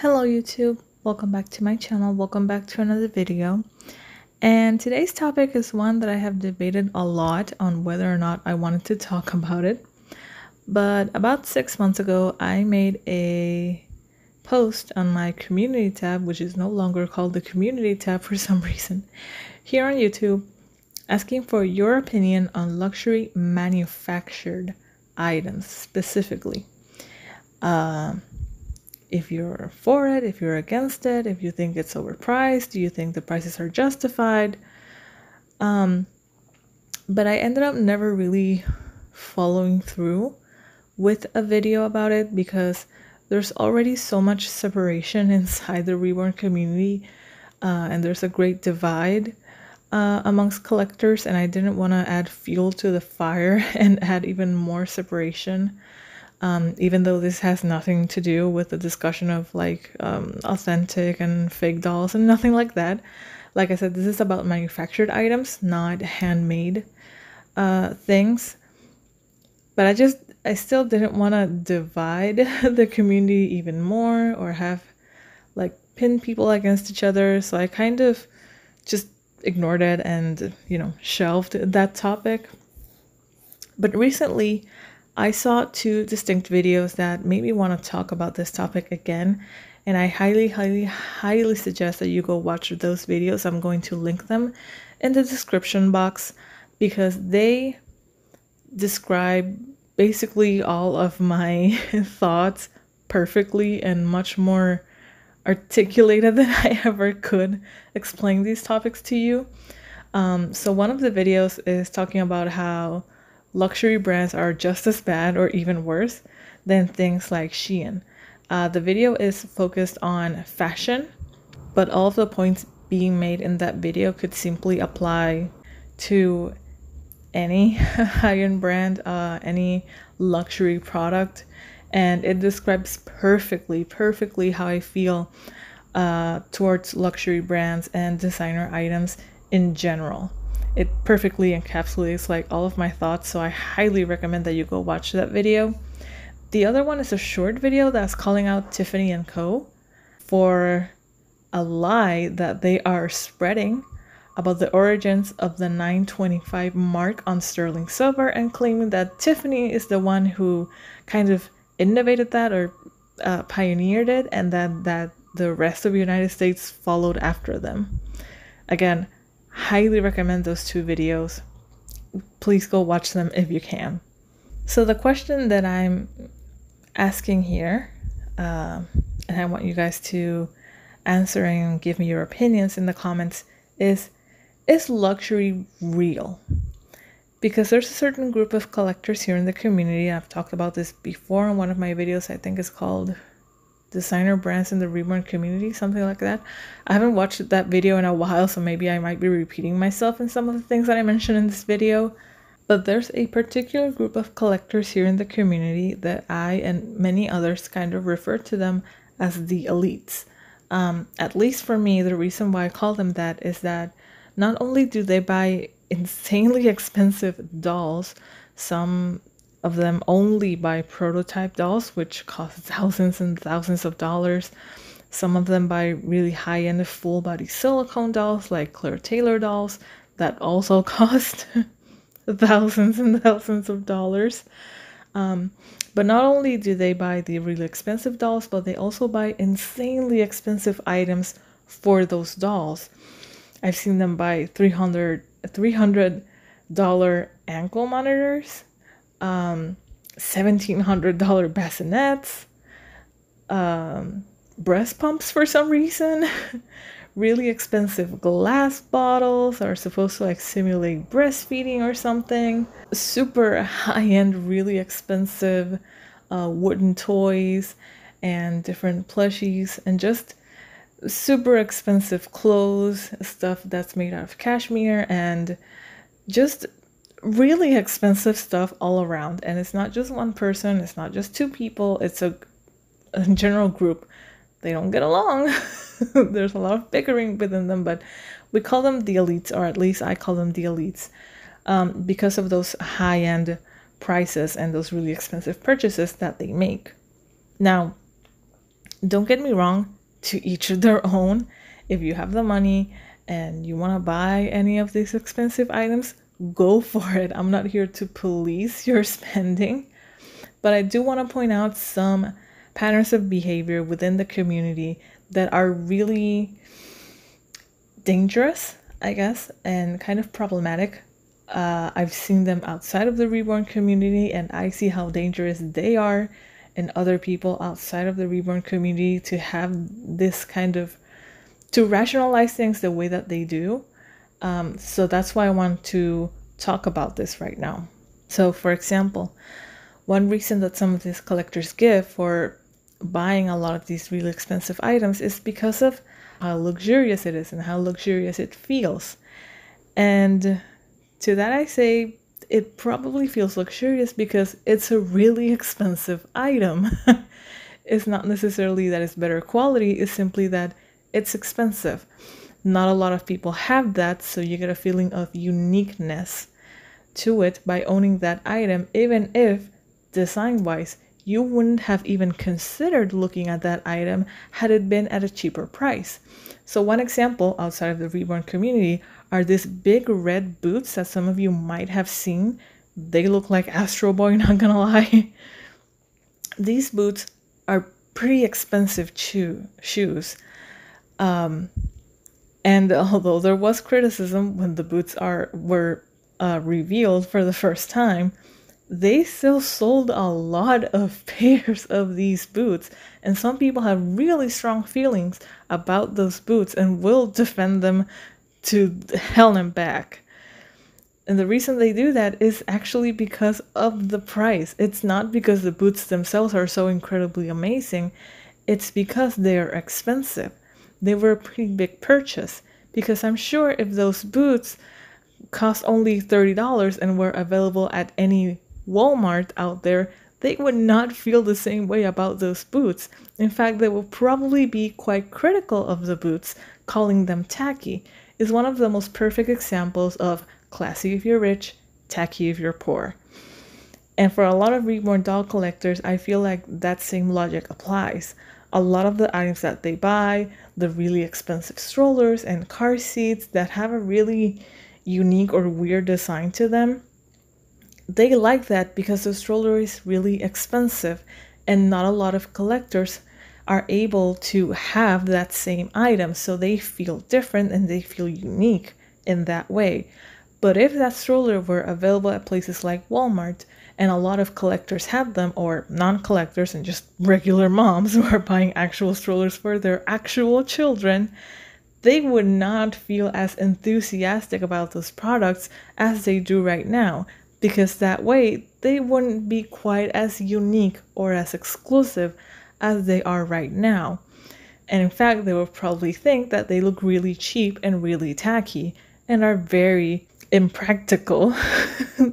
Hello YouTube, welcome back to my channel, welcome back to another video. And today's topic is one that I have debated a lot on whether or not I wanted to talk about it. But about 6 months ago, I made a post on my community tab, which is no longer called the community tab for some reason, here on YouTube, asking for your opinion on luxury manufactured items specifically. If you're for it, if you're against it, if you think it's overpriced, do you think the prices are justified? But I ended up never really following through with a video about it because there's already so much separation inside the reborn community, and there's a great divide amongst collectors, and I didn't want to add fuel to the fire and add even more separation. Even though this has nothing to do with the discussion of like authentic and fake dolls and nothing like that. Like I said, this is about manufactured items, not handmade things. But I still didn't want to divide the community even more or have like pin people against each other. So I kind of just ignored it and, shelved that topic. But recently, I saw two distinct videos that made me want to talk about this topic again, and I highly suggest that you go watch those videos. I'm going to link them in the description box because they describe basically all of my thoughts perfectly and much more articulated than I ever could explain these topics to you. So one of the videos is talking about how luxury brands are just as bad or even worse than things like Shein. The video is focused on fashion, but all of the points being made in that video could simply apply to any high-end brand, any luxury product, and it describes perfectly how I feel towards luxury brands and designer items in general. It perfectly encapsulates like all of my thoughts, so I highly recommend that you go watch that video. The other one is a short video that's calling out Tiffany & Co. for a lie that they are spreading about the origins of the 925 mark on sterling silver and claiming that Tiffany is the one who kind of innovated that or pioneered it, and that the rest of the United States followed after them. Again, highly recommend those two videos. Please go watch them if you can. So the question that I'm asking here, and I want you guys to answer and give me your opinions in the comments, is luxury real? Because there's a certain group of collectors here in the community. I've talked about this before in one of my videos. I think it's called Designer Brands in the Reborn Community, something like that. I haven't watched that video in a while, so maybe I might be repeating myself in some of the things that I mentioned in this video. But there's a particular group of collectors here in the community that I and many others kind of refer to them as the elites. At least for me, the reason why I call them that is that not only do they buy insanely expensive dolls, some of them only buy prototype dolls, which cost thousands and thousands of dollars. Some of them buy really high-end full-body silicone dolls, like Claire Taylor dolls, that also cost thousands and thousands of dollars. But not only do they buy the really expensive dolls, but they also buy insanely expensive items for those dolls. I've seen them buy $300 ankle monitors, $1,700 bassinets, breast pumps for some reason. Really expensive glass bottles are supposed to like simulate breastfeeding or something. Super high-end, really expensive wooden toys and different plushies, and just super expensive clothes, stuff that's made out of cashmere, and just really expensive stuff all around. And it's not just one person, it's not just two people, it's a general group. They don't get along. There's a lot of bickering within them, but we call them the elites, or at least I call them the elites, because of those high-end prices and those really expensive purchases that they make. Now, Don't get me wrong, to each their own. If you have the money and you want to buy any of these expensive items, go for it. I'm not here to police your spending, but I do want to point out some patterns of behavior within the community that are really dangerous, I guess, and kind of problematic. I've seen them outside of the reborn community, and I see how dangerous they are and other people outside of the reborn community to have this kind of, to rationalize things the way that they do. So that's why I want to talk about this right now. So for example, one reason that some of these collectors give for buying a lot of these really expensive items is because of how luxurious it is and how luxurious it feels. And to that I say, it probably feels luxurious because it's a really expensive item. It's not necessarily that it's better quality, it's simply that it's expensive. Not a lot of people have that, so you get a feeling of uniqueness to it by owning that item, even if design-wise you wouldn't have even considered looking at that item had it been at a cheaper price. So one example outside of the reborn community are these big red boots that some of you might have seen. They look like Astro Boy, not gonna lie. These boots are pretty expensive shoes. And although there was criticism when the boots were revealed for the first time, they still sold a lot of pairs of these boots, and some people have really strong feelings about those boots and will defend them to hell and back. And the reason they do that is actually because of the price. It's not because the boots themselves are so incredibly amazing. It's because they're expensive. They were a pretty big purchase, because I'm sure if those boots cost only $30 and were available at any Walmart out there, they would not feel the same way about those boots. In fact, they will probably be quite critical of the boots, calling them tacky. Is one of the most perfect examples of classy if you're rich, tacky if you're poor. And for a lot of reborn doll collectors, I feel like that same logic applies. A lot of the items that they buy, the really expensive strollers and car seats that have a really unique or weird design to them, they like that because the stroller is really expensive, and not a lot of collectors are able to have that same item, so they feel different and they feel unique in that way. But if that stroller were available at places like Walmart, and a lot of collectors have them, or non-collectors and just regular moms who are buying actual strollers for their actual children, they would not feel as enthusiastic about those products as they do right now, because that way they wouldn't be quite as unique or as exclusive as they are right now. And in fact, they will probably think that they look really cheap and really tacky and are very impractical,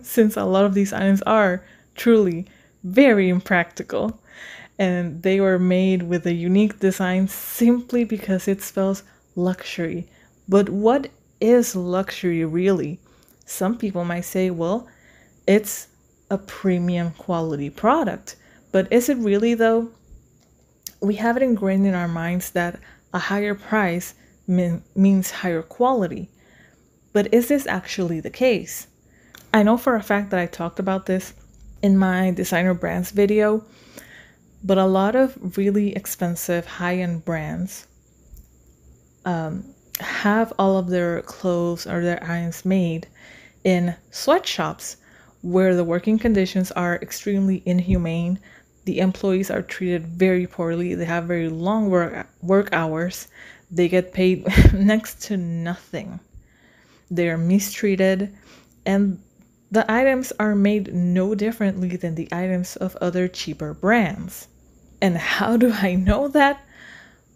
since a lot of these items are truly very impractical. And they were made with a unique design simply because it spells luxury. But what is luxury really? Some people might say, well, it's a premium quality product. But is it really though? We have it ingrained in our minds that a higher price means higher quality. But is this actually the case? I know for a fact that I talked about this in my designer brands video, but a lot of really expensive high-end brands have all of their clothes or their items made in sweatshops where the working conditions are extremely inhumane. The employees are treated very poorly. They have very long work hours. They get paid next to nothing. They are mistreated, and the items are made no differently than the items of other cheaper brands. And how do I know that?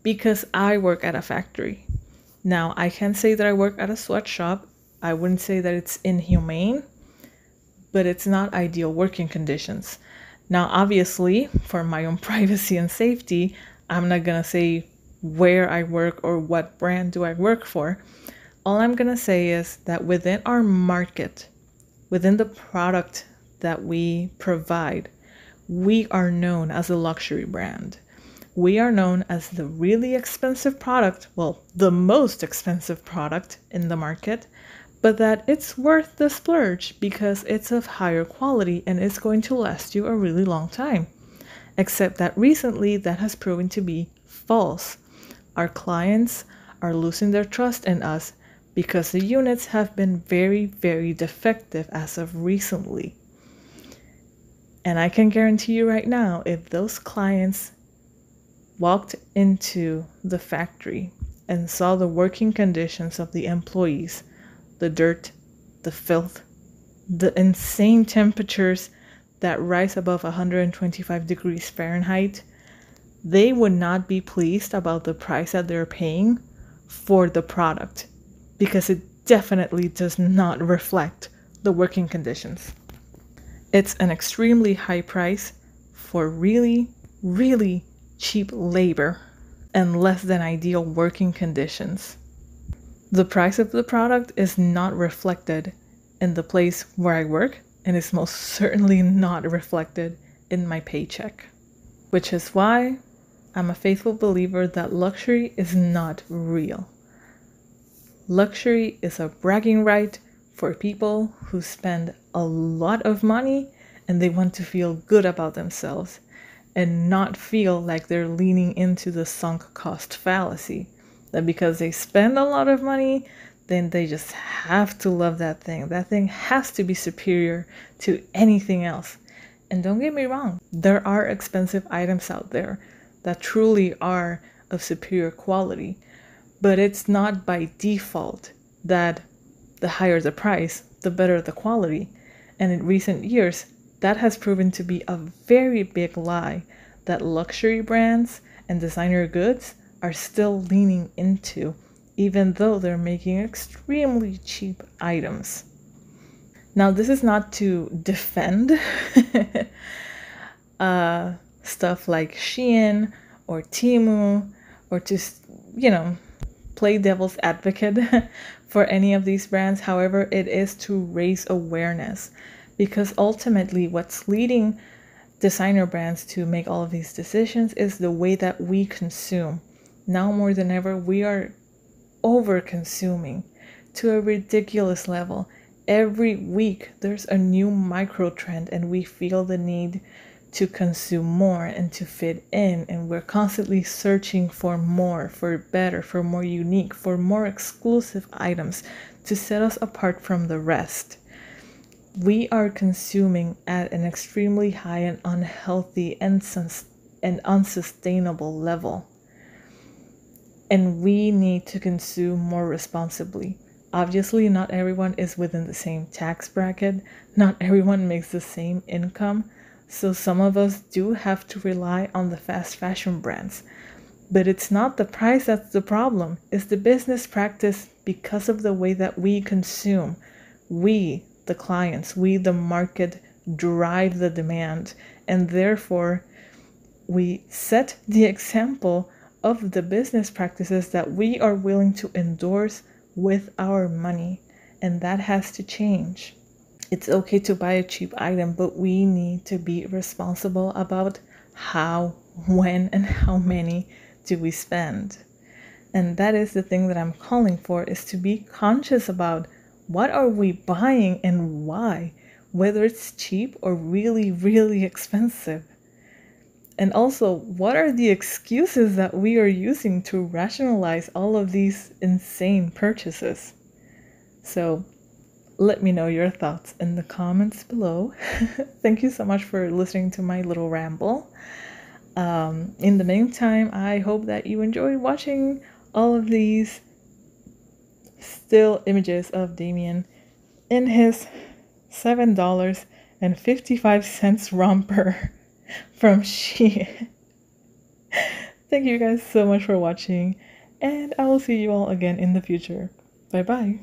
Because I work at a factory. Now, I can say that I work at a sweatshop. I wouldn't say that it's inhumane, but it's not ideal working conditions. Now, obviously, for my own privacy and safety, I'm not gonna say where I work or what brand do I work for. All I'm gonna say is that within our market, within the product that we provide, we are known as a luxury brand. We are known as the really expensive product, well, the most expensive product in the market, but that it's worth the splurge because it's of higher quality and it's going to last you a really long time. Except that recently that has proven to be false. Our clients are losing their trust in us because the units have been very, very defective as of recently. And I can guarantee you right now, if those clients walked into the factory and saw the working conditions of the employees, the dirt, the filth, the insane temperatures that rise above 125 degrees Fahrenheit, they would not be pleased about the price that they're paying for the product because it definitely does not reflect the working conditions. It's an extremely high price for really, really cheap labor and less than ideal working conditions. The price of the product is not reflected in the place where I work, and is most certainly not reflected in my paycheck. Which is why I'm a faithful believer that luxury is not real. Luxury is a bragging right for people who spend a lot of money and they want to feel good about themselves and not feel like they're leaning into the sunk cost fallacy. That because they spend a lot of money, then they just have to love that thing. That thing has to be superior to anything else. And don't get me wrong, there are expensive items out there that truly are of superior quality. But it's not by default that the higher the price, the better the quality. And in recent years, that has proven to be a very big lie that luxury brands and designer goods are still leaning into, even though they're making extremely cheap items. Now, this is not to defend stuff like Shein or Temu, or to, play devil's advocate for any of these brands. However, it is to raise awareness, because ultimately what's leading designer brands to make all of these decisions is the way that we consume. Now more than ever, we are over consuming to a ridiculous level. Every week there's a new micro trend and we feel the need to consume more and to fit in, and we're constantly searching for more, for better, for more unique, for more exclusive items to set us apart from the rest. We are consuming at an extremely high and unhealthy and unsustainable level. And we need to consume more responsibly. Obviously, not everyone is within the same tax bracket. Not everyone makes the same income. So some of us do have to rely on the fast fashion brands. But it's not the price that's the problem. It's the business practice because of the way that we consume. We, the clients, we, the market, drive the demand. And therefore, we set the example of the business practices that we are willing to endorse with our money. And that has to change. It's okay to buy a cheap item, but we need to be responsible about how, when, and how many do we spend. And that is the thing that I'm calling for, is to be conscious about what are we buying and why, whether it's cheap or really, really expensive. And also, what are the excuses that we are using to rationalize all of these insane purchases? So let me know your thoughts in the comments below. Thank you so much for listening to my little ramble. In the meantime, I hope that you enjoyed watching all of these still images of Damien in his $7.55 romper from Shein. Thank you guys so much for watching, and I will see you all again in the future. Bye bye.